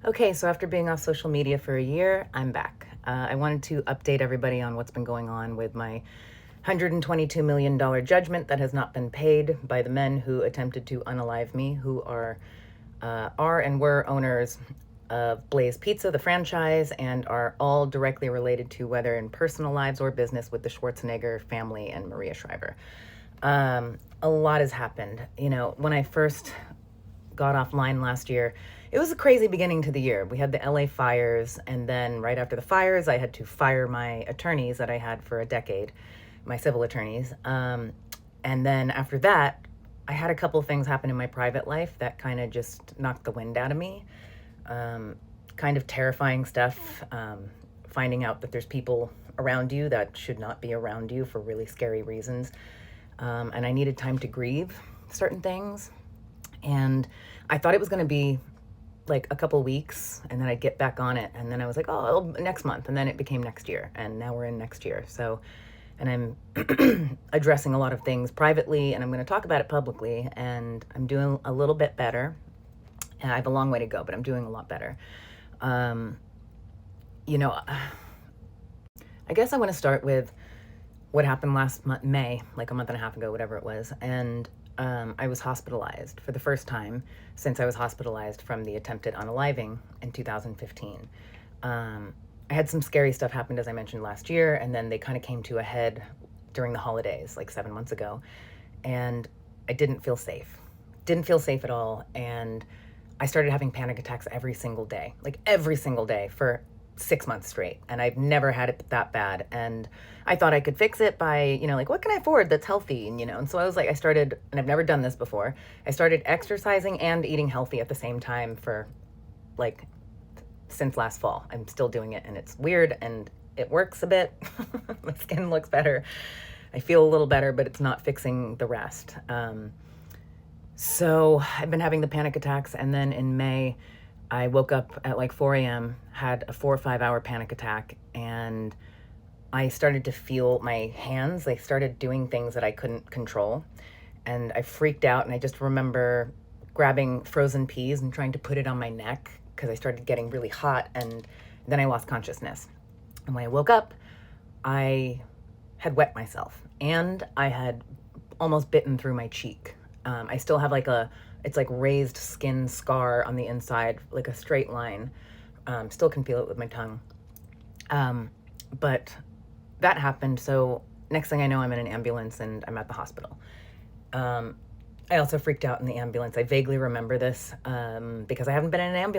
Okay, so after being off social media for a year, I'm back. I wanted to update everybody on what's been going on with my $122 million judgment that has not been paid by the men who attempted to unalive me, who are and were owners of Blaze Pizza, the franchise, and are all directly related to, whether in personal lives or business, with the Schwarzenegger family and Maria Shriver. A lot has happened. You know, when I first got offline last year, it was a crazy beginning to the year. We had the LA fires, and then right after the fires, I had to fire my attorneys that I had for a decade, my civil attorneys. And then after that, I had a couple things happen in my private life that kind of just knocked the wind out of me. Kind of terrifying stuff, finding out that there's people around you that should not be around you for really scary reasons. And I needed time to grieve certain things. And I thought it was going to be like a couple weeks and then I'd get back on it. And then I was like, oh, next month. And then it became next year. And now we're in next year. So, and I'm addressing a lot of things privately, and I'm going to talk about it publicly. And I'm doing a little bit better. And I have a long way to go, but I'm doing a lot better. You know, I guess I want to start with what happened last month, May, like a month and a half ago, whatever it was. And I was hospitalized for the first time since I was hospitalized from the attempted unaliving in 2015. I had some scary stuff happened, as I mentioned, last year, and then they kind of came to a head during the holidays, like 7 months ago. And I didn't feel safe. Didn't feel safe at all. And I started having panic attacks every single day, like every single day for 6 months straight. And I've never had it that bad. And I thought I could fix it by, like, what can I afford that's healthy? And so I was like, I started, and I've never done this before. I started exercising and eating healthy at the same time for like since last fall. I'm still doing it, and it's weird, and it works a bit. My skin looks better. I feel a little better, but it's not fixing the rest. So I've been having the panic attacks, and then in May, I woke up at like 4 a.m., had a 4 or 5 hour panic attack, and I started to feel my hands. They started doing things that I couldn't control, and I freaked out. And I just remember grabbing frozen peas and trying to put it on my neck because I started getting really hot, and then I lost consciousness. And when I woke up, I had wet myself, and I had almost bitten through my cheek. I still have it's like raised skin scar on the inside, like a straight line. Still can feel it with my tongue. But that happened. So next thing I know, I'm in an ambulance and I'm at the hospital. I also freaked out in the ambulance. I vaguely remember this because I haven't been in an ambulance